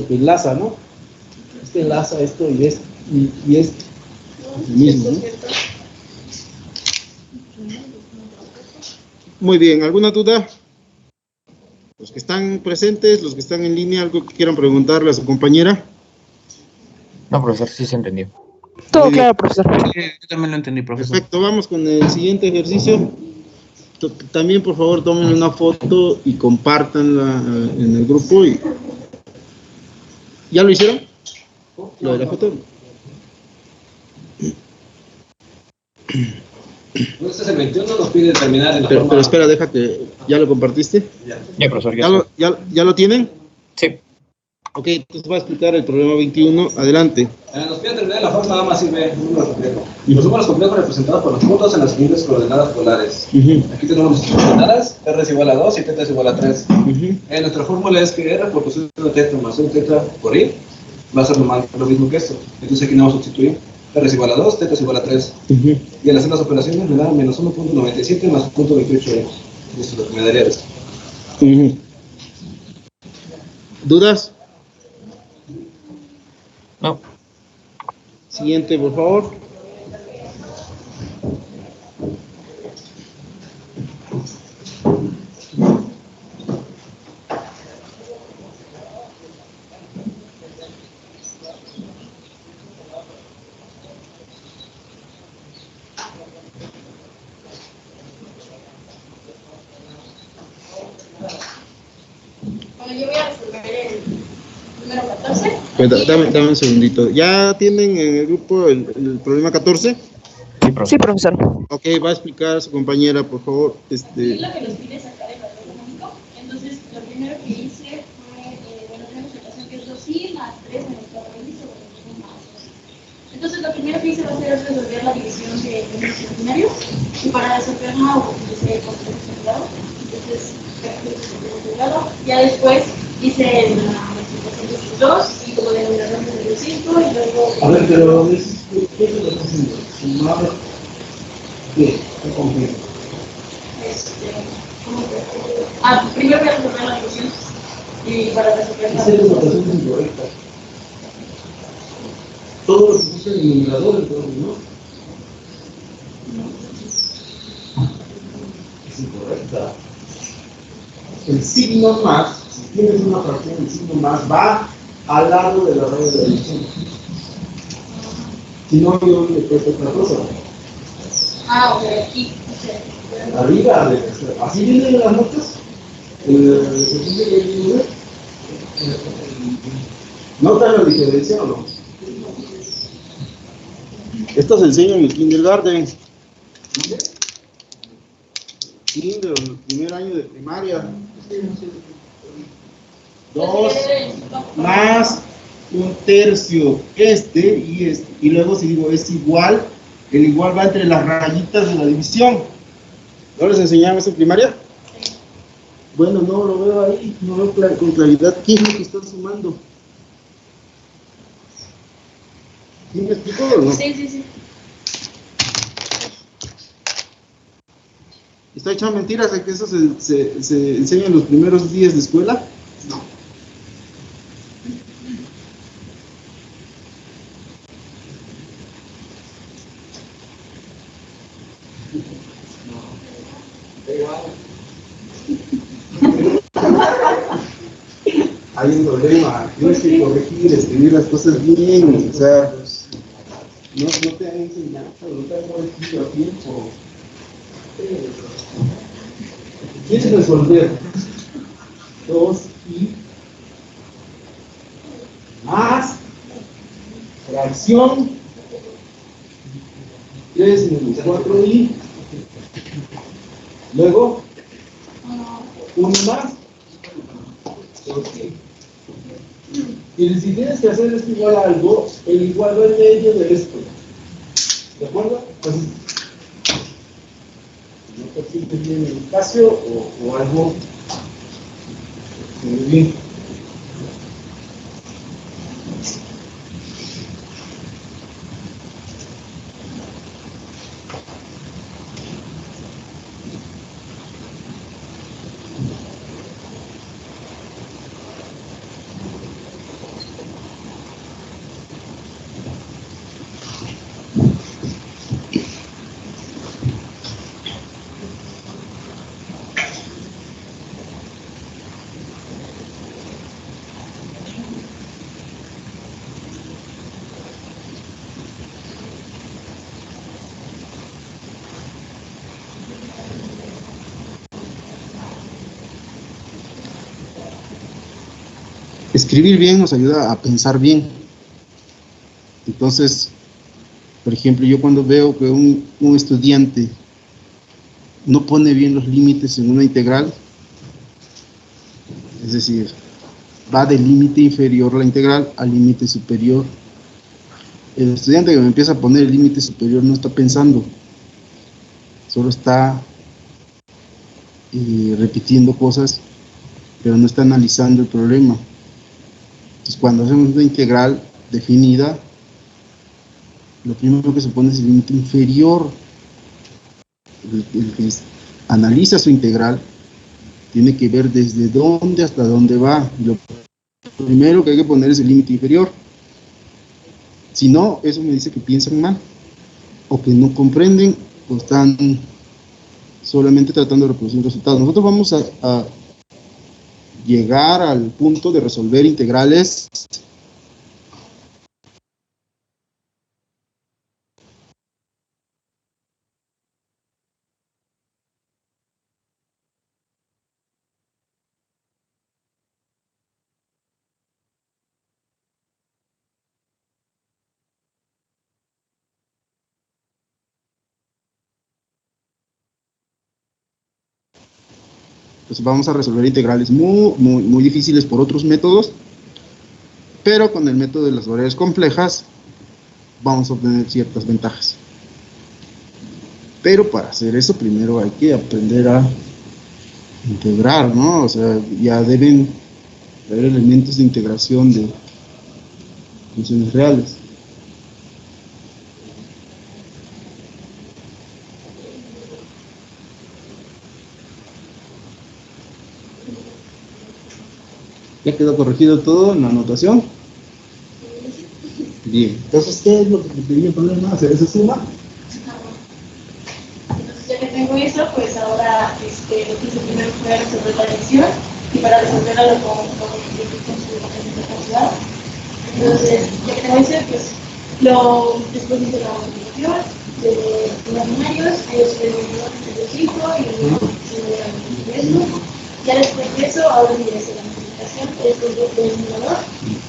que enlaza, ¿no? Este enlaza esto y esto, y es el mismo, ¿no? Muy bien, ¿alguna duda? Los que están presentes, los que están en línea, algo que quieran preguntarle a su compañera. No, profesor, sí se entendió. Todo claro, profesor. Sí, yo también lo entendí, profesor. Perfecto, vamos con el siguiente ejercicio. También, por favor, tomen una foto y compártanla en el grupo. ¿Ya lo hicieron? ¿Lo de la foto? No, este es el 21, nos pide terminar en la forma... Pero espera, déjate. ¿Ya lo compartiste? Ya, profesor, ¿Ya lo tienen? Sí. Ok, entonces voy a explicar el problema 21. Adelante. Nos pide terminar en la forma A más I B, número complejo. Los números complejos representados por los puntos en las siguientes coordenadas polares. Aquí tenemos nuestras coordenadas, R es igual a 2 y θ es igual a 3. Nuestra fórmula es que R por coseno de θ más un θ por I va a ser lo mismo que esto. Entonces aquí no vamos a sustituir. R es igual a 2, θ es igual a 3. Y al hacer las operaciones me da menos 1.97 más 0.28. Esto es lo que me daría esto. ¿Dudas? No. Siguiente, por favor. Bueno, yo voy a resolver el número 14. Dame un segundito. ¿Ya tienen en el grupo el problema 14? Sí, profesor. Ok, va a explicar a su compañera, por favor. Es lo que nos pide sacar el valor económico. Entonces, lo primero que hice fue, bueno, tenemos ecuación que es 2i más 3 menos 4i sobre 1 más 2. Entonces, lo primero que hice va a ser resolver la división de números imaginarios. Y para resolverla, utilicé el concepto integrado. Entonces, ya después hice la multiplicación de estos dos y como denominador de 5 y luego... A ver, pero ¿qué es lo que está haciendo? ¿Sumar qué? ¿Qué complejo? ¿Cómo que? Primero voy a resolver la división y para resolver la... Esa es la notación incorrecta. Todo lo que puso en el numerador, entonces, ¿no? Es incorrecta. El signo más, si tienes una fracción, el signo más va al lado de la regla de la división. Si no, yo le cuento otra cosa. Ok, aquí. Arriba, así vienen las notas. ¿Notan la diferencia o no? Esto se enseña en el kindergarten. Kinder, el primer año de primaria. 2 más un tercio y luego si digo es igual, el igual va entre las rayitas de la división. ¿No les enseñaban eso en primaria? Bueno, no lo veo ahí, no veo con claridad qué es lo que están sumando. ¿Sí me explico o no? Sí. ¿Está echando mentiras de que eso se enseña en los primeros días de escuela? No. Hay un problema, tienes que corregir, escribir las cosas bien, o sea, no te han enseñado, no te han corregido a tiempo. ¿Quieres resolver 2i más fracción 3 menos 4i, luego 1 más 2i. Y si tienes que hacer esto igual a algo, el igual va en medio de esto. ¿De acuerdo? Entonces, no te sientes bien el espacio o algo muy bien. escribir bien nos ayuda a pensar bien. Entonces, por ejemplo, yo cuando veo que un estudiante no pone bien los límites en una integral, es decir, va del límite inferior la integral al límite superior. El estudiante que me empieza a poner el límite superior no está pensando, solo está repitiendo cosas, pero no está analizando el problema. Entonces, cuando hacemos una integral definida, lo primero que se pone es el límite inferior. El que analiza su integral tiene que ver desde dónde hasta dónde va. Y lo primero que hay que poner es el límite inferior. Si no, eso me dice que piensan mal, o que no comprenden, o están solamente tratando de reproducir resultados. Nosotros vamos a llegar al punto de resolver integrales Entonces vamos a resolver integrales muy difíciles por otros métodos, pero con el método de las variables complejas vamos a obtener ciertas ventajas. Pero para hacer eso primero hay que aprender a integrar, ¿no? O sea, ya deben haber elementos de integración de funciones reales. ¿Ya quedó corregido todo en la anotación? Bien. Entonces, ¿qué es lo que tenía problema hacer esa suma? Entonces, ya que tengo eso, pues ahora lo que hice primero fue resolver la elección y para resolverla lo pongo con su capacidad. Entonces, ya que tengo eso, pues después hice la multiplicación de imaginarios, ellos se el 5 y el ya después de eso, ahora miré la multiplicación, después del numerador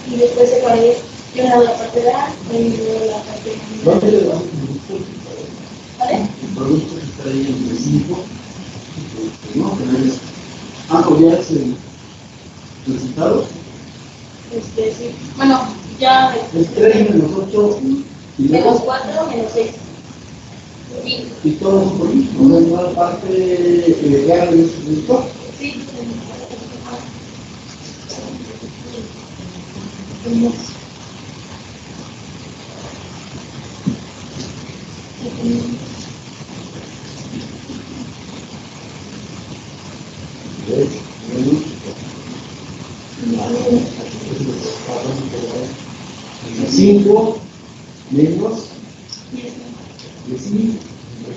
y después separé yo la parte de A y luego la parte de B. ¿Vale? El producto está ahí entre 5, ¿no? Pues ya es el resultado. Sí. Bueno, ya. Es 3 menos 8 y menos 4 menos 6. Y todo es por ahí. ¿No hay una parte real de ese producto? Sí. Cinco menos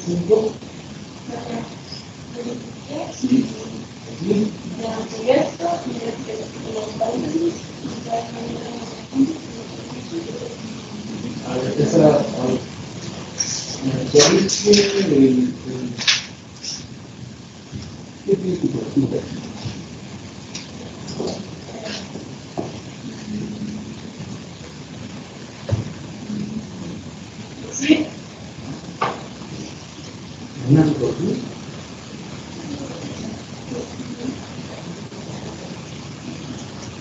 5.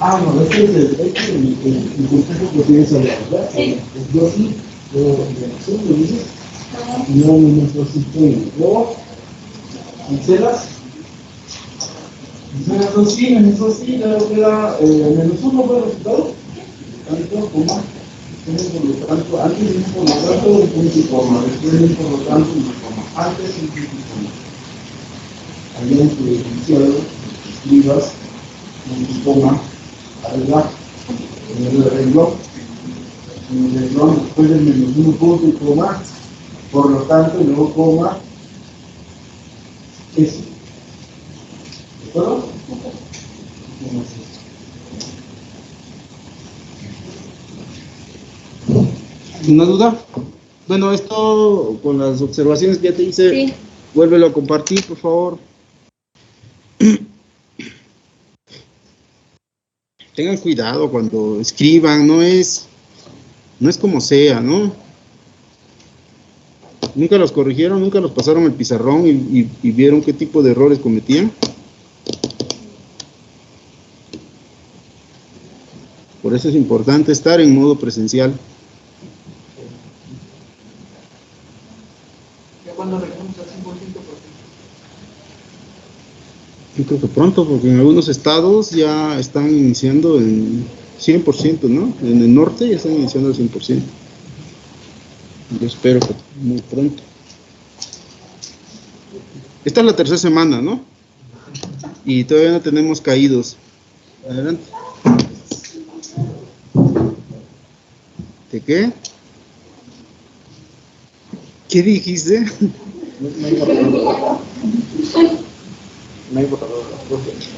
No, este es el consejo que tienes hablar, ¿verdad? Sí. Yo sí, lo dices. No, menos 2 cancelas. Menos 2 sí, luego queda menos 1 por el resultado. Tanto, coma. Por lo tanto, antes de un por lo tanto, un punto y coma. Después de un por lo tanto, un coma. Antes un punto y coma. Allá en tu enunciado, escribas punto y coma arriba, en el renglón, después del menos 1 punto y coma, por lo tanto, y luego coma, eso. ¿De acuerdo? ¿Una duda? Bueno, esto con las observaciones que ya te hice, sí. Vuélvelo a compartir, por favor. tengan cuidado cuando escriban, no es como sea, ¿no? Nunca los corrigieron, nunca los pasaron el pizarrón y vieron qué tipo de errores cometían. Por eso es importante estar en modo presencial. Yo creo que pronto, porque en algunos estados ya están iniciando en 100%, ¿no? En el norte ya están iniciando al 100%. Yo espero que muy pronto. Esta es la tercera semana, ¿no? Y todavía no tenemos caídos. Adelante. ¿De qué? ¿Qué dijiste?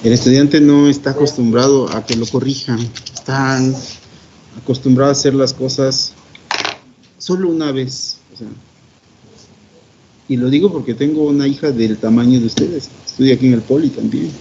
El estudiante no está acostumbrado a que lo corrijan. Están acostumbrados a hacer las cosas solo una vez. O sea, y lo digo porque tengo una hija del tamaño de ustedes. Estudia aquí en el Poli también.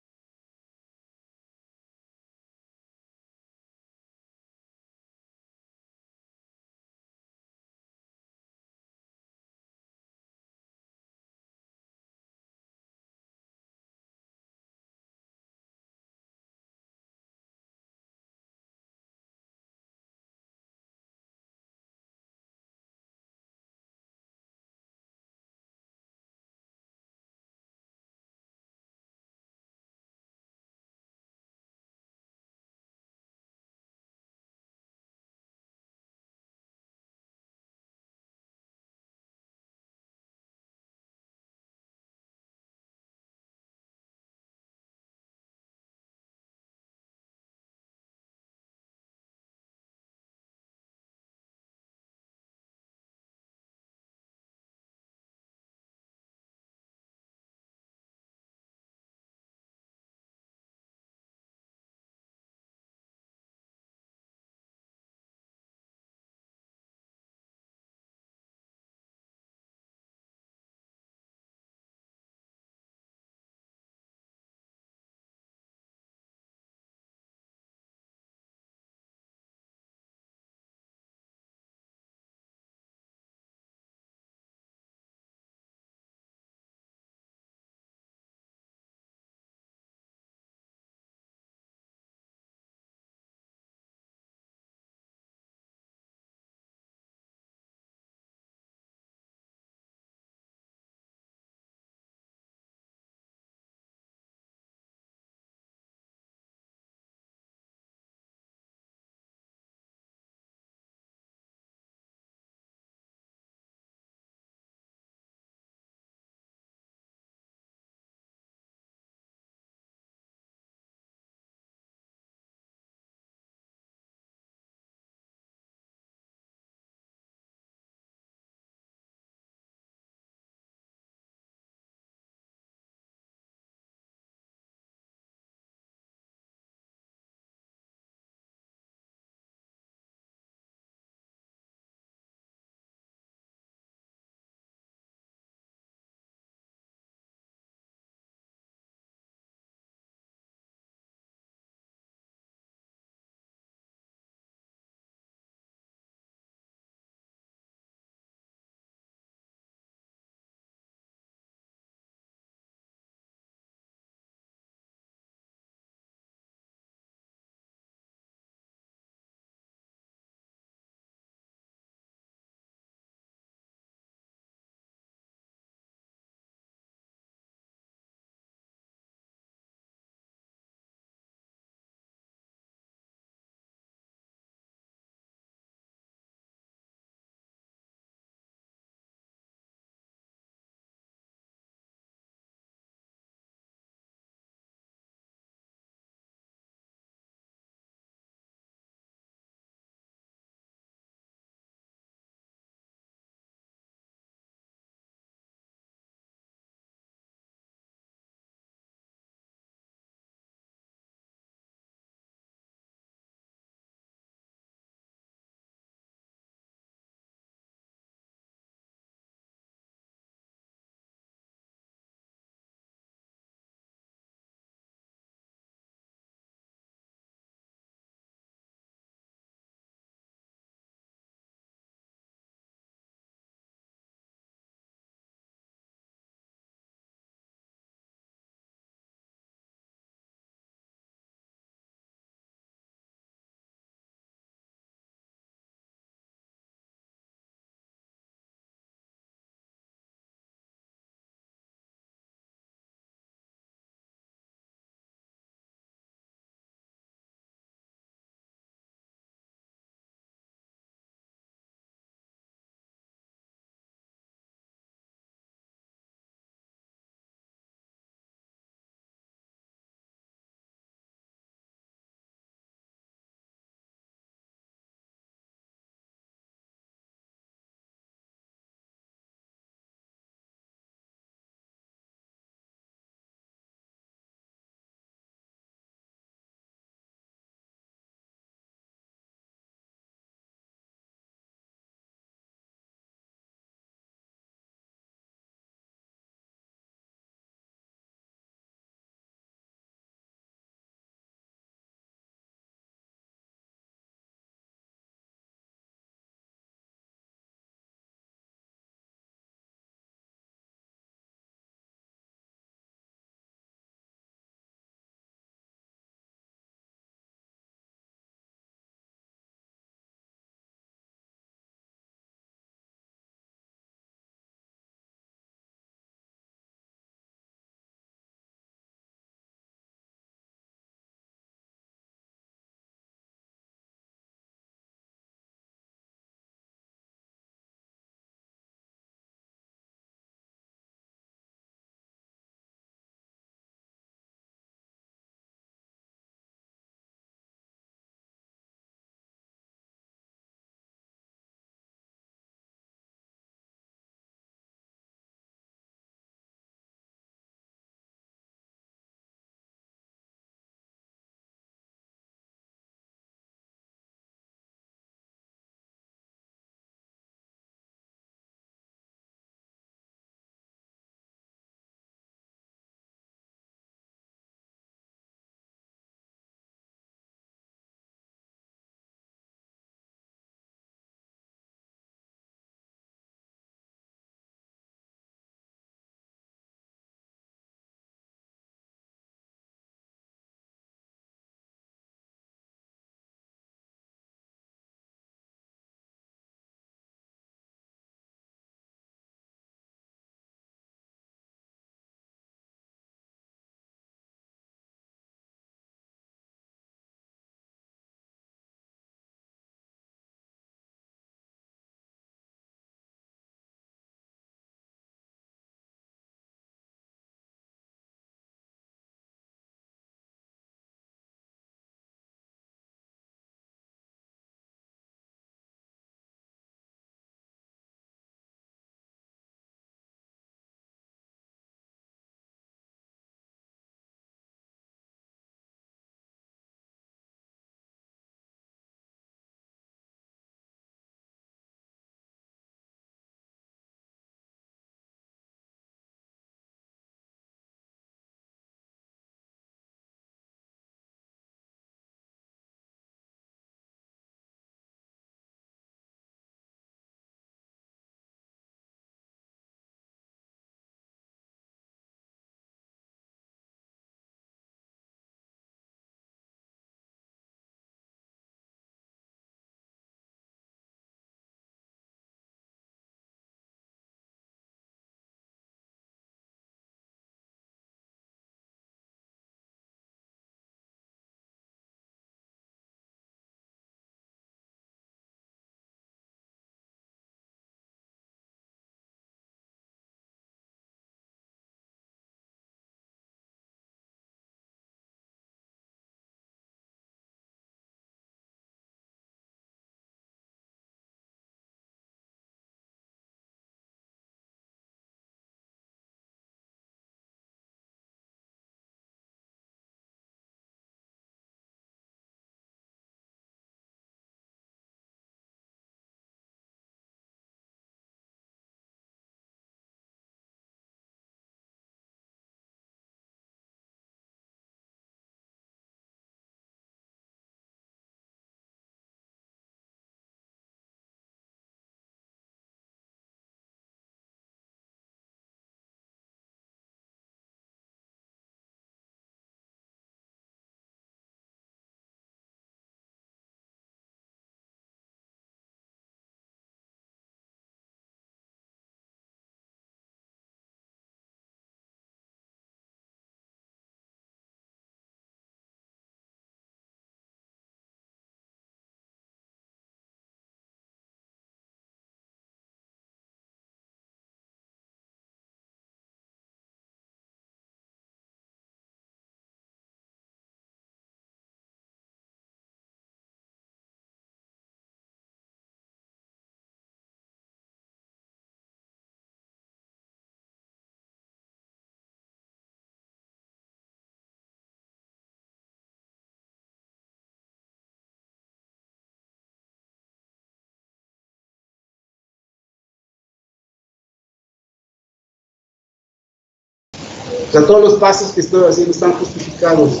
O sea, todos los pasos que estoy haciendo están justificados.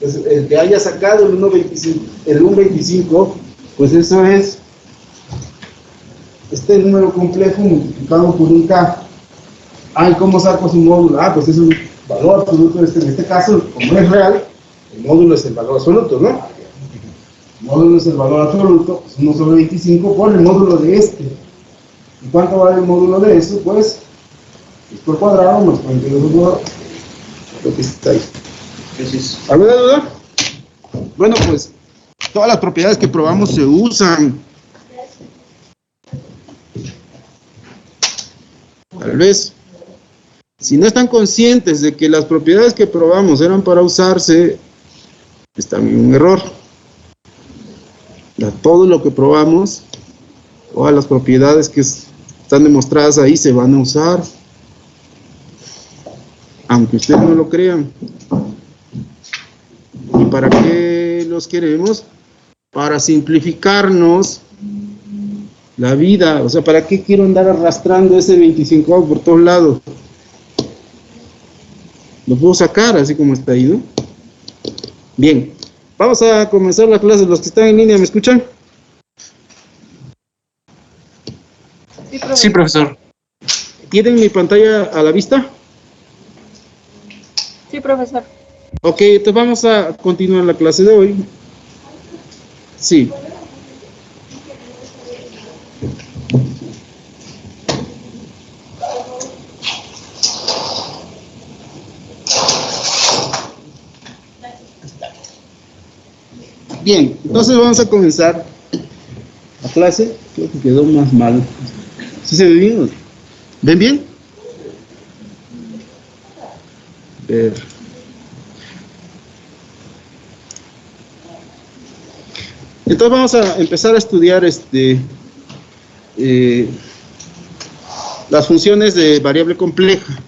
Entonces, el que haya sacado el 1.25, pues eso es este número complejo multiplicado por un K. ¿Y cómo saco su módulo? Pues es un valor absoluto. En este caso, como es real, el módulo es el valor absoluto, ¿no? El módulo es el valor absoluto, pues 1 sobre 25 por el módulo de este. ¿Y cuánto vale el módulo de eso? Pues, esto al cuadrado más 42 al cuadrado. Lo que está ahí. ¿Alguna duda? Bueno, pues, todas las propiedades que probamos se usan. Tal vez, si no están conscientes de que las propiedades que probamos eran para usarse, están en un error. Todo lo que probamos, todas las propiedades que están demostradas ahí se van a usar, aunque ustedes no lo crean. ¿Y para qué los queremos? Para simplificarnos la vida. O sea, ¿para qué quiero andar arrastrando ese 25 por todos lados? Lo puedo sacar así como está ahí, ¿no? Bien, vamos a comenzar la clase. Los que están en línea, ¿me escuchan? Sí, profesor. ¿Tienen mi pantalla a la vista? Sí, profesor. Ok, entonces vamos a continuar la clase de hoy. Sí. Bien, entonces vamos a comenzar la clase. Creo que quedó más mal. ¿Sí se ve bien? ¿Ven bien? Ver. Entonces vamos a empezar a estudiar las funciones de variable compleja.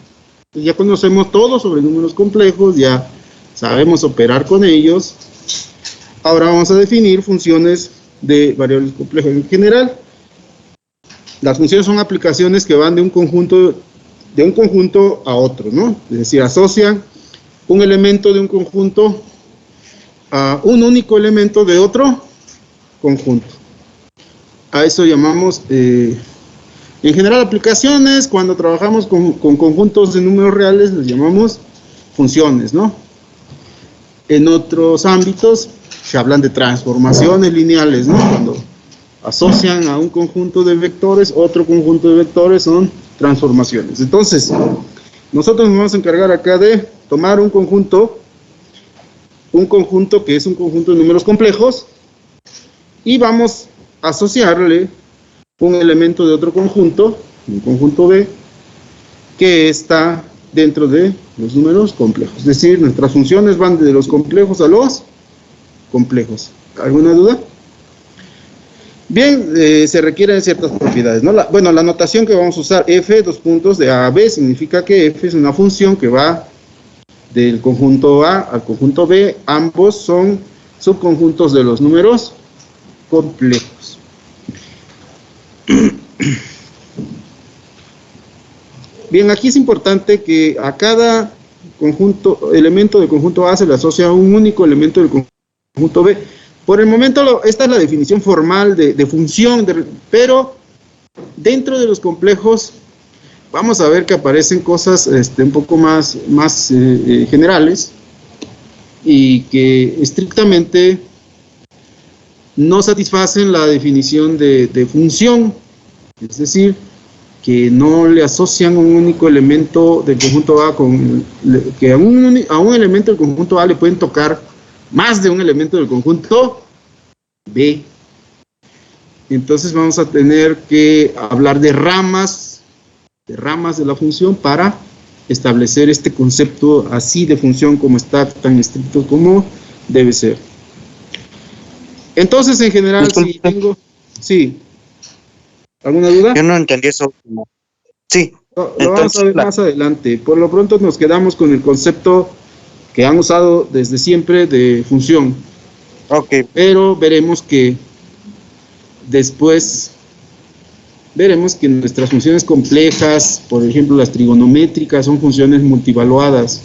Ya conocemos todo sobre números complejos, ya sabemos operar con ellos. Ahora vamos a definir funciones de variables complejas. En general, las funciones son aplicaciones que van de un conjunto a otro, ¿no? Es decir, asocian un elemento de un conjunto a un único elemento de otro conjunto. A eso llamamos, en general, aplicaciones. Cuando trabajamos con conjuntos de números reales, les llamamos funciones, ¿no? En otros ámbitos se hablan de transformaciones lineales, ¿no? Cuando asocian a un conjunto de vectores, otro conjunto de vectores, son transformaciones. Entonces, nosotros nos vamos a encargar acá de tomar un conjunto que es un conjunto de números complejos, y vamos a asociarle un elemento de otro conjunto, un conjunto B, que está dentro de los números complejos. Es decir, nuestras funciones van de los complejos a los complejos. ¿Alguna duda? Bien, se requieren ciertas propiedades, ¿no? La notación que vamos a usar, f, dos puntos, de A a B, significa que f es una función que va del conjunto A al conjunto B. Ambos son subconjuntos de los números complejos. Bien, aquí es importante que a cada elemento del conjunto A se le asocia un único elemento del conjunto B. Por el momento, esta es la definición formal de función, pero dentro de los complejos vamos a ver que aparecen cosas un poco más generales y que estrictamente no satisfacen la definición de función, es decir, que no le asocian un único elemento del conjunto A que a un elemento del conjunto A le pueden tocar más de un elemento del conjunto B. Entonces vamos a tener que hablar de ramas de la función para establecer este concepto así de función, como está tan estricto como debe ser. Entonces, en general, si tengo... Sí. ¿Alguna duda? Yo no entendí eso. Sí. Lo vamos a ver más adelante. Por lo pronto nos quedamos con el concepto que han usado desde siempre de función. Ok. Pero veremos que después veremos que nuestras funciones complejas, por ejemplo las trigonométricas, son funciones multivaluadas.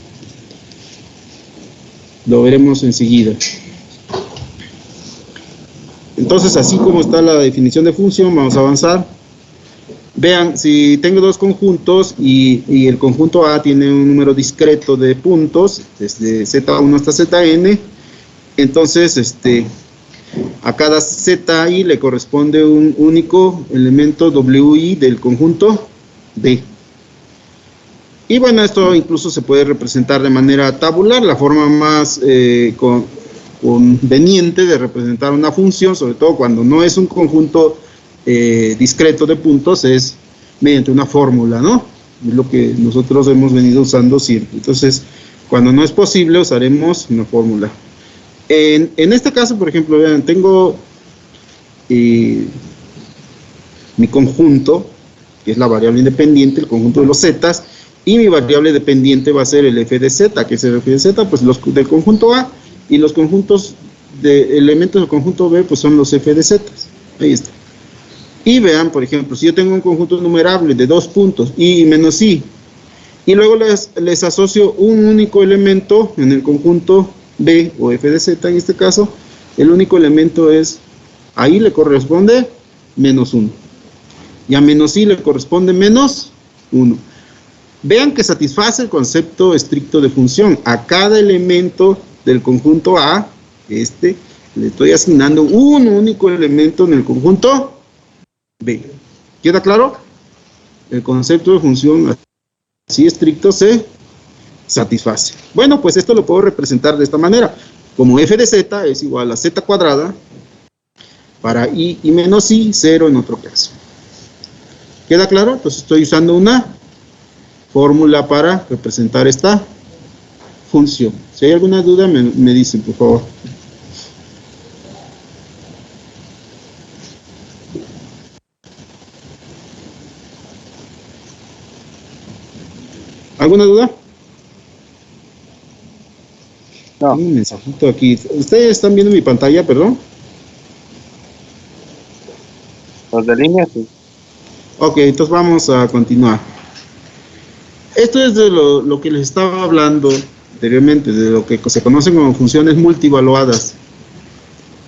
Lo veremos enseguida. Entonces, así como está la definición de función, vamos a avanzar. Vean, si tengo dos conjuntos y el conjunto A tiene un número discreto de puntos, desde Z1 hasta Zn, entonces a cada Zi le corresponde un único elemento Wi del conjunto B. Y bueno, esto incluso se puede representar de manera tabular. La forma más conveniente de representar una función, sobre todo cuando no es un conjunto discreto de puntos, es mediante una fórmula, ¿no? Es lo que nosotros hemos venido usando siempre. Entonces, cuando no es posible, usaremos una fórmula. En este caso, por ejemplo, vean, tengo mi conjunto, que es la variable independiente, el conjunto de los zetas, y mi variable dependiente va a ser el f de z, que es el f de z, pues los del conjunto A, y los conjuntos de elementos del conjunto B, pues son los f de z. Ahí está. Y vean, por ejemplo, si yo tengo un conjunto numerable de 2 puntos, i menos i, y luego les asocio un único elemento en el conjunto B, o f de z en este caso, el único elemento es, ahí le corresponde menos 1, y a menos i le corresponde menos 1. Vean que satisface el concepto estricto de función. A cada elemento del conjunto A, le estoy asignando un único elemento en el conjunto B. ¿Queda claro? El concepto de función así estricto se satisface. Bueno, pues esto lo puedo representar de esta manera. Como f de z es igual a z cuadrada para i y menos i, 0 en otro caso. ¿Queda claro? Entonces estoy usando una fórmula para representar esta función. Si hay alguna duda, me dicen, por favor. ¿Alguna duda? No. Un mensajito aquí. ¿Ustedes están viendo mi pantalla, perdón? Los de línea, sí. Ok, entonces vamos a continuar. Esto es de lo que les estaba hablando anteriormente, de lo que se conocen como funciones multivaluadas.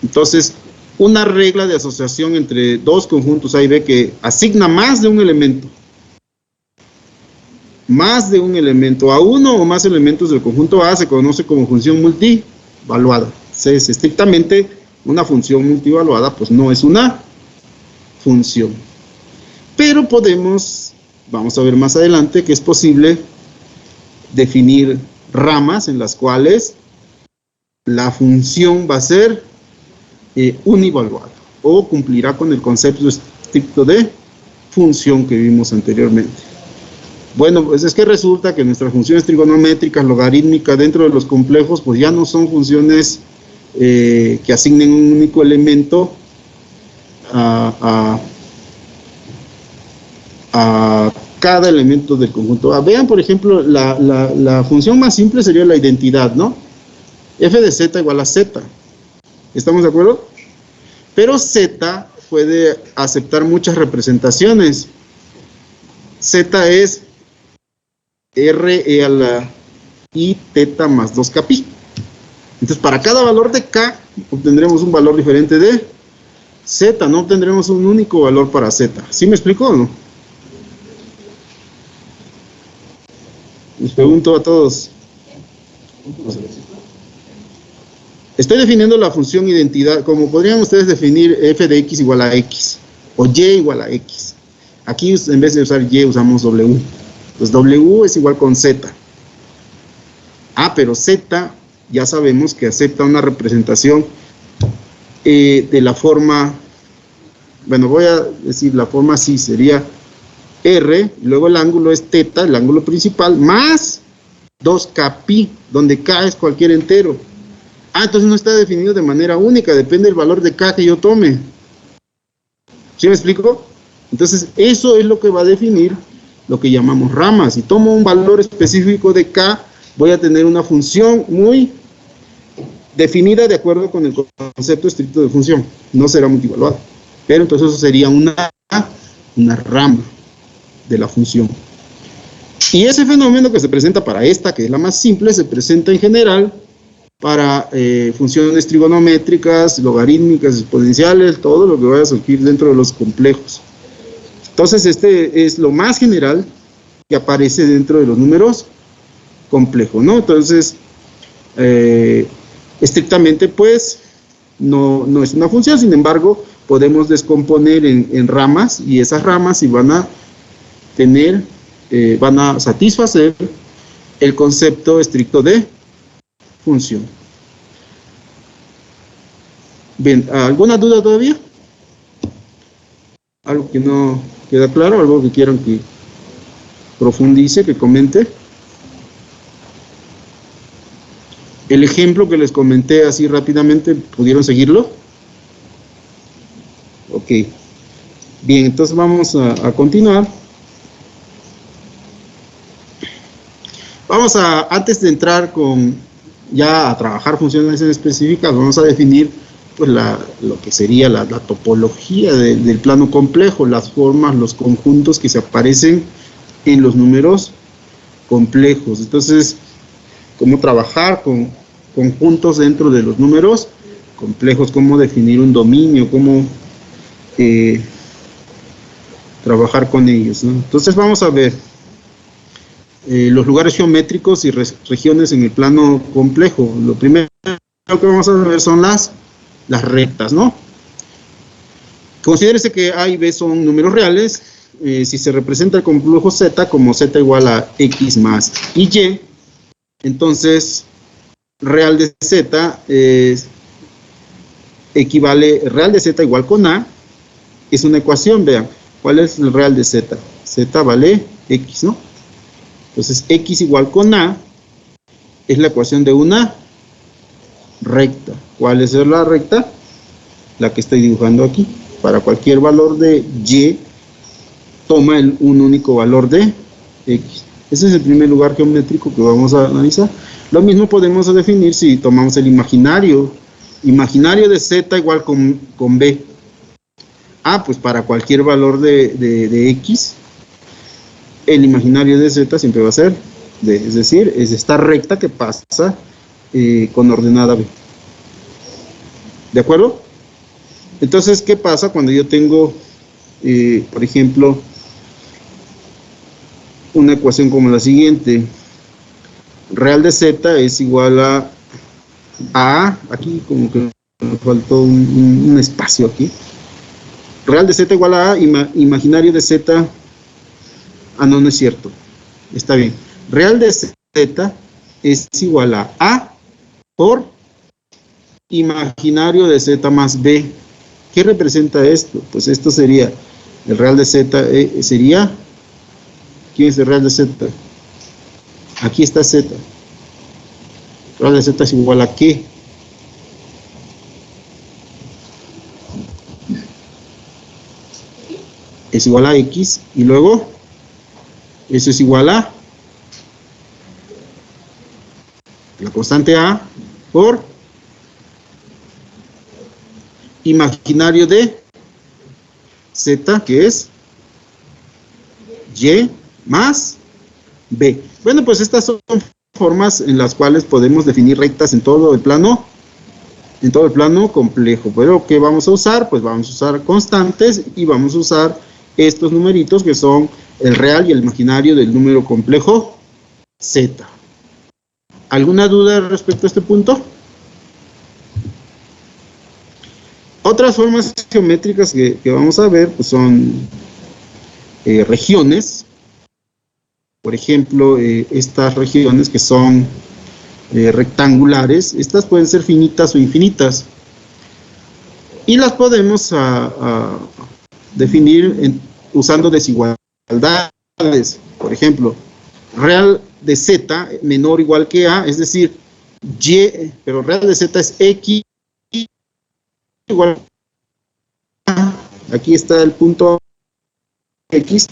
Entonces, una regla de asociación entre dos conjuntos A y B que asigna más de un elemento. Más de un elemento a uno o más elementos del conjunto A se conoce como función multivaluada. Es estrictamente una función multivaluada, pues no es una función. Pero podemos, vamos a ver más adelante, que es posible definir ramas en las cuales la función va a ser univaluada o cumplirá con el concepto estricto de función que vimos anteriormente. Bueno, pues es que resulta que nuestras funciones trigonométricas, logarítmicas, dentro de los complejos, pues ya no son funciones que asignen un único elemento a cada elemento del conjunto A. Vean, por ejemplo, la función más simple sería la identidad, ¿no? F de z igual a z. ¿Estamos de acuerdo? Pero z puede aceptar muchas representaciones. Z es r a la i teta más 2k pi. Entonces, para cada valor de k, obtendremos un valor diferente de z. No obtendremos un único valor para z. ¿Sí me explico o no? Les pregunto a todos. Estoy definiendo la función identidad, como podrían ustedes definir f de x igual a x, o y igual a x. Aquí, en vez de usar y, usamos w. Pues w es igual con z. Ah, pero z, ya sabemos que acepta una representación de la forma, bueno, voy a decir la forma así, sería r, y luego el ángulo es teta, el ángulo principal, más 2k pi, donde k es cualquier entero. Ah, entonces no está definido de manera única, depende del valor de k que yo tome. ¿Sí me explico? Entonces, eso es lo que va a definir lo que llamamos ramas. Si tomo un valor específico de k, voy a tener una función muy definida de acuerdo con el concepto estricto de función. No será multivaluada. Pero entonces eso sería una una rama de la función. Y ese fenómeno que se presenta para esta, que es la más simple, se presenta en general para funciones trigonométricas, logarítmicas, exponenciales, todo lo que vaya a surgir dentro de los complejos. Entonces, este es lo más general que aparece dentro de los números complejos, ¿no? Entonces, estrictamente, pues, no es una función, sin embargo, podemos descomponer en ramas, y esas ramas sí van a tener, van a satisfacer el concepto estricto de función. Bien, ¿alguna duda todavía? ¿Algo que no queda claro? ¿Algo que quieran que profundice, que comente? El ejemplo que les comenté así rápidamente, ¿pudieron seguirlo? Ok. Bien, entonces vamos a continuar. Vamos a, antes de entrar ya a trabajar funciones específicas, vamos a definir pues lo que sería la topología del plano complejo, las formas, los conjuntos que se aparecen en los números complejos. Entonces, cómo trabajar con conjuntos dentro de los números complejos, cómo definir un dominio, cómo trabajar con ellos, ¿no? Entonces vamos a ver los lugares geométricos y regiones en el plano complejo. Lo primero que vamos a ver son las rectas, ¿no? Considérese que A y B son números reales. Si se representa el complejo Z como Z igual a X más Y, entonces real de Z equivale, real de Z igual con A, es una ecuación, vean, ¿cuál es el real de Z? Z vale X, ¿no? Entonces X igual con A es la ecuación de una recta. ¿Cuál es la recta? La que estoy dibujando aquí. Para cualquier valor de Y, toma un único valor de X. Ese es el primer lugar geométrico que vamos a analizar. Lo mismo podemos definir si tomamos el imaginario de Z igual con B. Pues para cualquier valor de X, el imaginario de Z siempre va a ser D, es decir, es esta recta que pasa con ordenada B. ¿De acuerdo? Entonces, ¿qué pasa cuando yo tengo, por ejemplo, una ecuación como la siguiente? Real de Z es igual a aquí como que me faltó un espacio aquí. Real de Z igual a imaginario de Z. No es cierto. Está bien. Real de Z es igual a por imaginario de Z más B. ¿Qué representa esto? Pues esto sería, el real de Z sería, ¿quién es el real de Z? Aquí está Z. El real de Z es igual a ¿qué? Es igual a X, y luego eso es igual a la constante A por imaginario de Z, que es Y más B. Bueno, pues estas son formas en las cuales podemos definir rectas en todo el plano complejo. Pero ¿qué vamos a usar? Pues vamos a usar constantes y vamos a usar estos numeritos que son el real y el imaginario del número complejo Z. ¿Alguna duda respecto a este punto? Otras formas geométricas que vamos a ver pues son regiones. Por ejemplo, estas regiones que son rectangulares, estas pueden ser finitas o infinitas. Y las podemos definir usando desigualdades. Por ejemplo, real de Z menor o igual que A, es decir, Y, pero real de Z es X igual a, aquí está el punto X,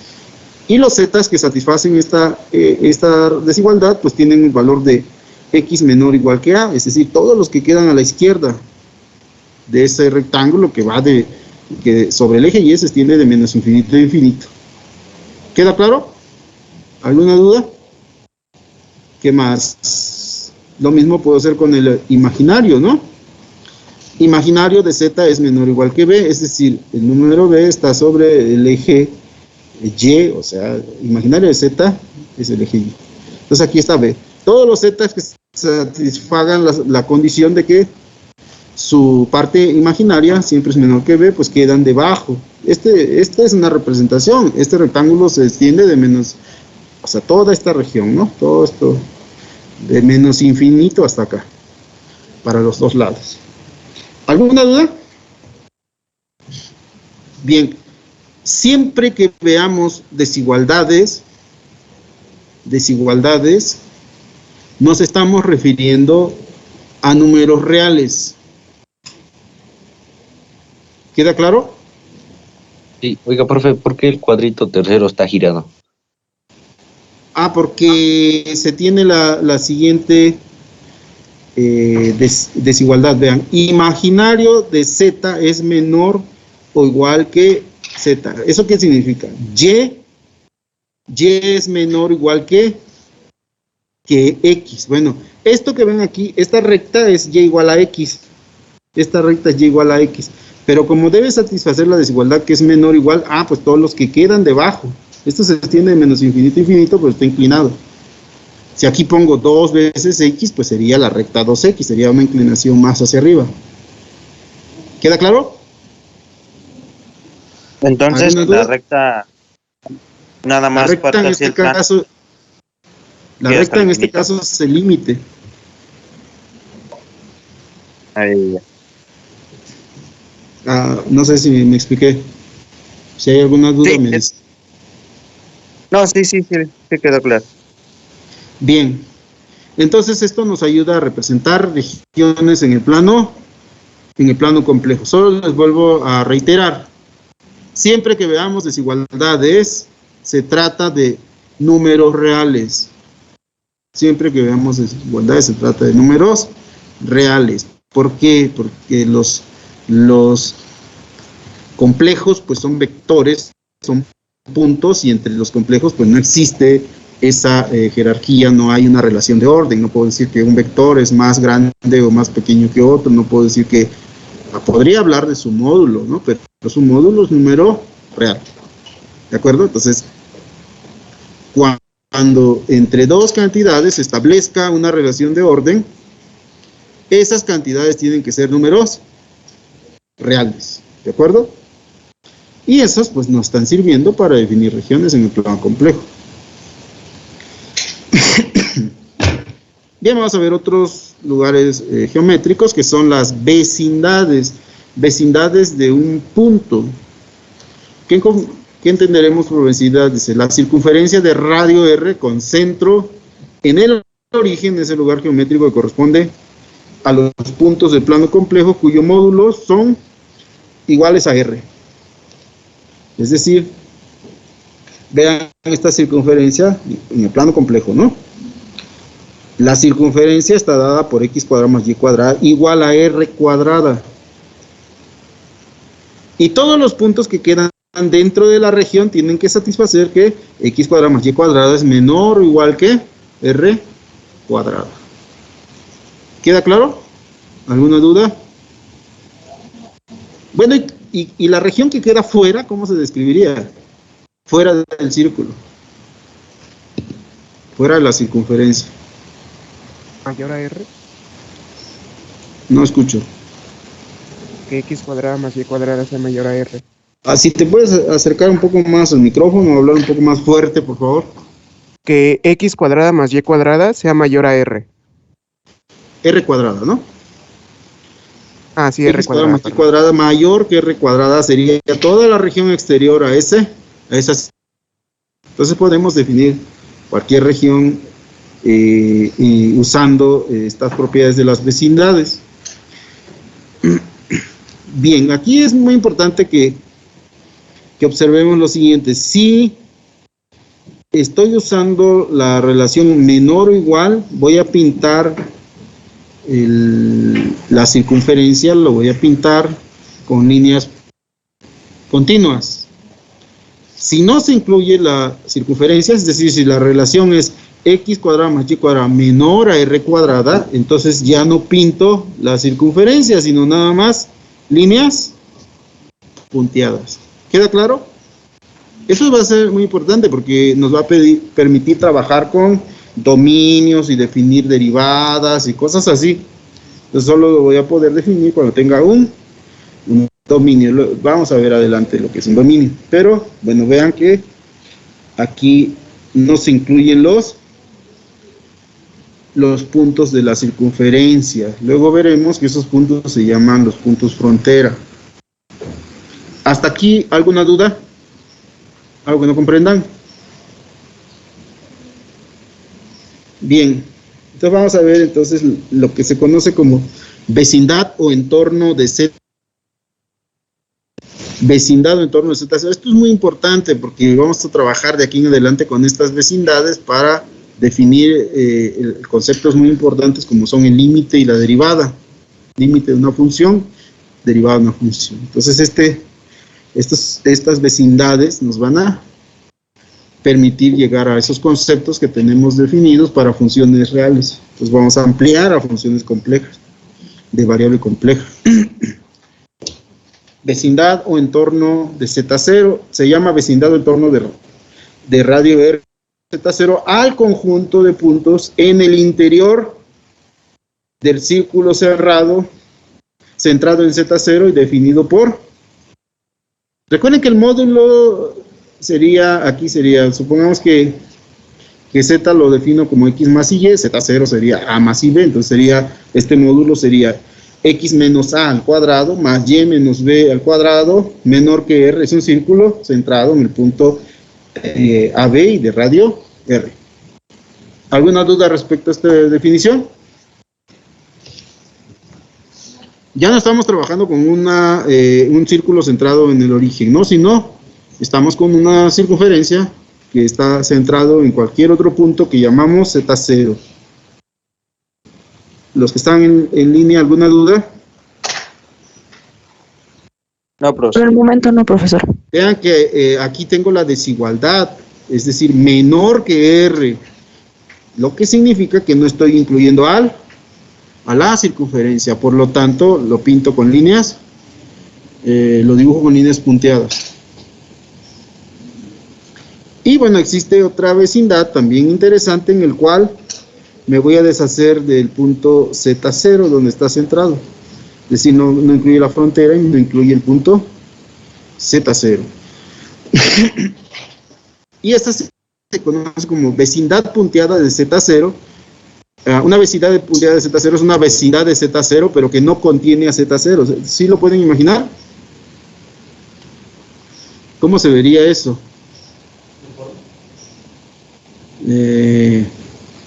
y los zetas que satisfacen esta desigualdad, pues tienen el valor de X menor o igual que A, es decir, todos los que quedan a la izquierda de ese rectángulo que va de que sobre el eje Y se extiende de menos infinito a infinito. ¿Queda claro? ¿Alguna duda? ¿Qué más? Lo mismo puedo hacer con el imaginario, ¿no? Imaginario de Z es menor o igual que B, es decir, el número B está sobre el eje Y, o sea, imaginario de Z es el eje Y. Entonces aquí está B. Todos los Z que satisfagan la condición de que su parte imaginaria siempre es menor que B, pues quedan debajo. Esta es una representación. Este rectángulo se extiende de menos, o sea, toda esta región, ¿no? Todo esto de menos infinito hasta acá, para los dos lados. ¿Alguna duda? Bien, siempre que veamos desigualdades, nos estamos refiriendo a números reales. ¿Queda claro? Sí, oiga, profe, ¿por qué el cuadrito tercero está girado? Porque se tiene la siguiente desigualdad. Vean, imaginario de Z es menor o igual que Z. ¿Eso qué significa? Y es menor o igual que X. Bueno, esto que ven aquí, esta recta es Y igual a X. Esta recta es Y igual a X. Pero como debe satisfacer la desigualdad que es menor o igual, pues todos los que quedan debajo. Esto se extiende de menos infinito a infinito, pero está inclinado. Si aquí pongo 2 veces X, pues sería la recta 2X, sería una inclinación más hacia arriba. ¿Queda claro? Entonces, la recta nada más la recta en este caso, la recta en este caso es el límite. Ahí ya. No sé si me expliqué. Si hay alguna duda, sí, me dice. No, sí quedó claro. Bien, entonces esto nos ayuda a representar regiones en el plano complejo. Solo les vuelvo a reiterar, siempre que veamos desigualdades, se trata de números reales. Siempre que veamos desigualdades, se trata de números reales. ¿Por qué? Porque los complejos pues son vectores, son puntos, y entre los complejos pues no existe esa jerarquía, no hay una relación de orden. No puedo decir que un vector es más grande o más pequeño que otro, no puedo decir que, podría hablar de su módulo, ¿no? Pero su módulo es número real, ¿de acuerdo? Entonces, cuando entre dos cantidades se establezca una relación de orden, esas cantidades tienen que ser números reales, ¿de acuerdo? Y esos pues nos están sirviendo para definir regiones en el plano complejo. Bien, vamos a ver otros lugares geométricos que son las vecindades. Vecindades de un punto. ¿Qué entenderemos por vecindad? Dice, la circunferencia de radio R con centro en el origen de ese lugar geométrico que corresponde a los puntos del plano complejo cuyos módulos son iguales a R. Es decir, vean esta circunferencia en el plano complejo, ¿no? La circunferencia está dada por x cuadrada más y cuadrada igual a r cuadrada. Y todos los puntos que quedan dentro de la región tienen que satisfacer que x cuadrada más y cuadrada es menor o igual que r cuadrada. ¿Queda claro? ¿Alguna duda? Bueno, y la región que queda fuera, ¿cómo se describiría? Fuera del círculo. Fuera de la circunferencia. ¿Mayor a R? No escucho. Que x cuadrada más y cuadrada sea mayor a R. Si te puedes acercar un poco más al micrófono o hablar un poco más fuerte, por favor. Que x cuadrada más y cuadrada sea mayor a R. R cuadrada, ¿no? Sí, R cuadrada. Más y cuadrada mayor que R cuadrada sería toda la región exterior a esa. Entonces podemos definir cualquier región usando estas propiedades de las vecindades. Bien, aquí es muy importante que observemos lo siguiente. Si estoy usando la relación menor o igual, voy a pintar la circunferencia, lo voy a pintar con líneas continuas. Si no se incluye la circunferencia, es decir, si la relación es x cuadrada más y cuadrada menor a r cuadrada, entonces ya no pinto la circunferencia, sino nada más líneas punteadas. ¿Queda claro? Eso va a ser muy importante porque nos va a permitir trabajar con dominios y definir derivadas y cosas así. Entonces solo lo voy a poder definir cuando tenga un dominio. Vamos a ver adelante lo que es un dominio. Pero, bueno, vean que aquí no se incluyen los puntos de la circunferencia. Luego veremos que esos puntos se llaman los puntos frontera. ¿Hasta aquí alguna duda? ¿Algo que no comprendan? Bien, entonces vamos a ver entonces lo que se conoce como vecindad o entorno de Z. Vecindad o entorno de Z. Esto es muy importante porque vamos a trabajar de aquí en adelante con estas vecindades para definir conceptos muy importantes como son el límite y la derivada. Límite de una función, derivada de una función. Entonces estas vecindades nos van a permitir llegar a esos conceptos que tenemos definidos para funciones reales. Entonces vamos a ampliar a funciones complejas, de variable compleja. Vecindad o entorno de Z0, se llama vecindad o entorno de radio R Z0 al conjunto de puntos en el interior del círculo cerrado, centrado en Z0 y definido por... Recuerden que el módulo sería, aquí sería, supongamos que Z lo defino como X más Y, Z0 sería A más Y, entonces sería, este módulo sería X menos A al cuadrado más Y menos B al cuadrado menor que R, es un círculo centrado en el punto AB y de radio R. ¿Alguna duda respecto a esta definición? Ya no estamos trabajando con un círculo centrado en el origen, ¿no? Sino estamos con una circunferencia que está centrado en cualquier otro punto que llamamos Z0. Los que están en línea, ¿alguna duda? No, Por profesor. el momento no, profesor. Vean que aquí tengo la desigualdad, es decir, menor que R, lo que significa que no estoy incluyendo a la circunferencia, por lo tanto lo pinto con líneas, lo dibujo con líneas punteadas. Y bueno, existe otra vecindad también interesante en el cual me voy a deshacer del punto Z0 donde está centrado. Es decir, no incluye la frontera y no incluye el punto Z0. Y esta se conoce como vecindad punteada de Z0. Una vecindad punteada de Z0 es una vecindad de Z0, pero que no contiene a Z0. ¿Sí lo pueden imaginar? ¿Cómo se vería eso?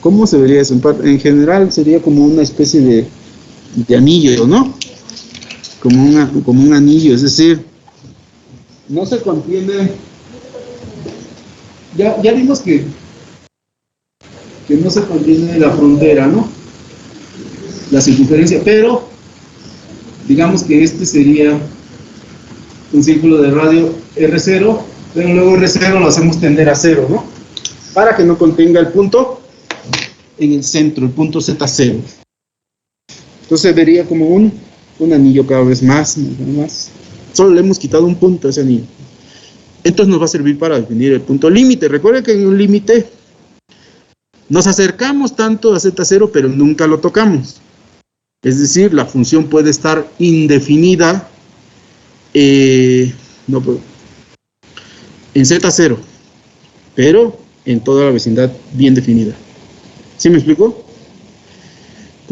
¿Cómo se vería eso? En general sería como una especie de anillo, ¿no? Como un anillo, es decir, no se contiene. Ya vimos que no se contiene la frontera, ¿no? La circunferencia, pero digamos que este sería un círculo de radio R0, pero luego R0 lo hacemos tender a 0, ¿no? Para que no contenga el punto en el centro, el punto Z0. Entonces vería como un anillo cada vez más. Solo le hemos quitado un punto a ese anillo. Entonces nos va a servir para definir el punto límite. Recuerden que en un límite nos acercamos tanto a Z0, pero nunca lo tocamos. Es decir, la función puede estar indefinida en Z0, pero en toda la vecindad bien definida. ¿Sí me explico?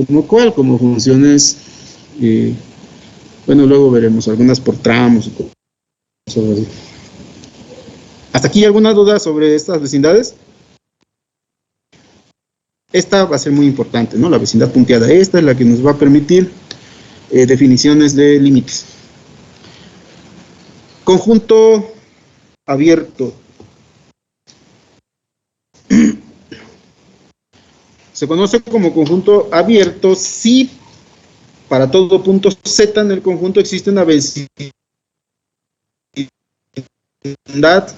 ¿Como cuál? Como funciones, bueno, luego veremos, algunas por tramos y cosas así. ¿Hasta aquí alguna duda sobre estas vecindades? Esta va a ser muy importante, ¿no? La vecindad punteada. Esta es la que nos va a permitir definiciones de límites. Conjunto abierto. Se conoce como conjunto abierto si para todo punto Z en el conjunto existe una vecindad vecindad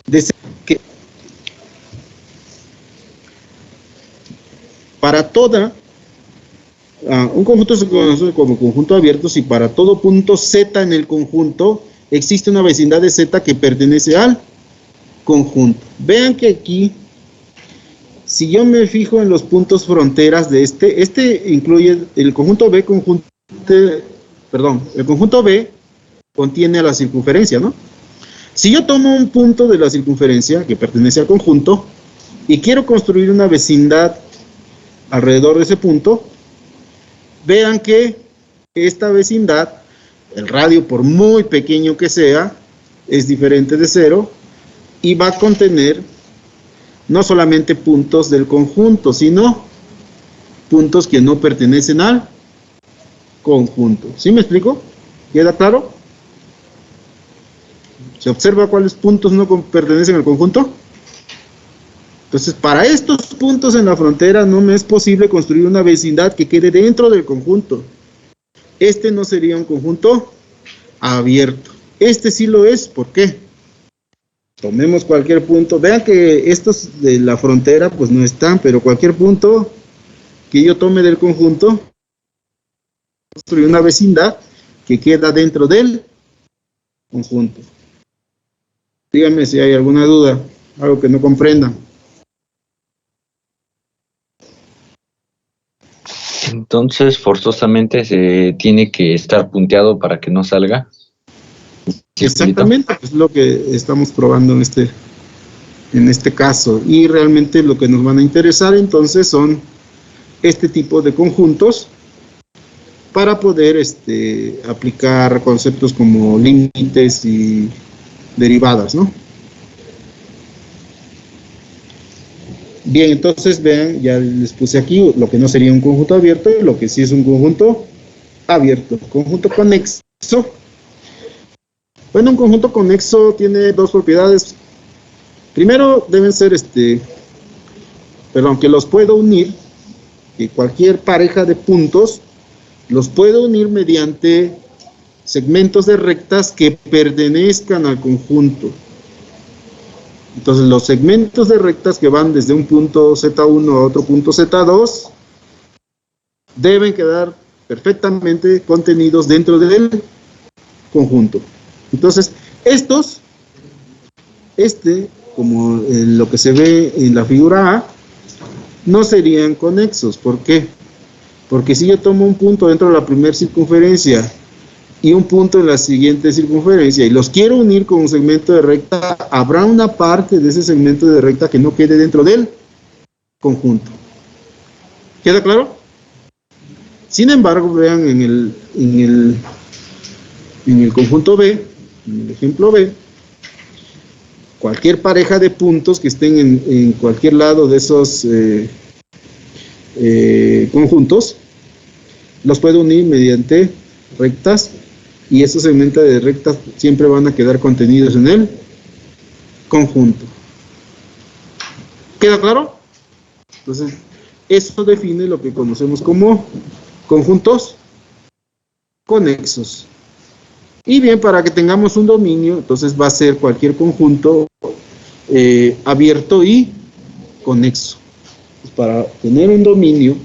de que para toda un conjunto se conoce como conjunto abierto si para todo punto Z en el conjunto existe una vecindad de Z que pertenece al conjunto. Vean que aquí, si yo me fijo en los puntos fronteras de este incluye el conjunto B, el conjunto B contiene a la circunferencia, ¿no? Si yo tomo un punto de la circunferencia que pertenece al conjunto y quiero construir una vecindad alrededor de ese punto, vean que esta vecindad, el radio por muy pequeño que sea, es diferente de 0 y va a contener no solamente puntos del conjunto, sino puntos que no pertenecen al conjunto. ¿Sí me explico? ¿Queda claro? ¿Se observa cuáles puntos no pertenecen al conjunto? Entonces, para estos puntos en la frontera no me es posible construir una vecindad que quede dentro del conjunto. Este no sería un conjunto abierto. Este sí lo es. ¿Por qué? Tomemos cualquier punto. Vean que estos de la frontera pues no están, pero cualquier punto que yo tome del conjunto, construir una vecindad que queda dentro del conjunto. Díganme si hay alguna duda, algo que no comprendan. Entonces, forzosamente se tiene que estar punteado para que no salga. Exactamente, es lo que estamos probando en este caso. Y realmente lo que nos van a interesar entonces son este tipo de conjuntos para poder aplicar conceptos como límites y derivadas, ¿no? Bien, entonces vean, ya les puse aquí lo que no sería un conjunto abierto y lo que sí es un conjunto abierto. Conjunto conexo. Bueno, un conjunto conexo tiene dos propiedades. Primero, deben ser que los puedo unir, que cualquier pareja de puntos los puedo unir mediante segmentos de rectas que pertenezcan al conjunto. Entonces, los segmentos de rectas que van desde un punto Z1 a otro punto Z2 deben quedar perfectamente contenidos dentro del conjunto. Entonces, como lo que se ve en la figura A, no serían conexos. ¿Por qué? Porque si yo tomo un punto dentro de la primera circunferencia y un punto en la siguiente circunferencia y los quiero unir con un segmento de recta, habrá una parte de ese segmento de recta que no quede dentro del conjunto. ¿Queda claro? Sin embargo, vean en el conjunto B, en el ejemplo B, cualquier pareja de puntos que estén en cualquier lado de esos conjuntos, los puedo unir mediante rectas y esos segmentos de rectas siempre van a quedar contenidos en el conjunto. ¿Queda claro? Entonces, eso define lo que conocemos como conjuntos conexos. Y bien, para que tengamos un dominio, entonces va a ser cualquier conjunto abierto y conexo. Pues para tener un dominio,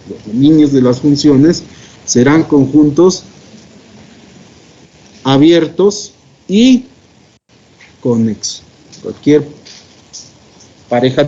los dominios de las funciones serán conjuntos abiertos y conexos. Cualquier pareja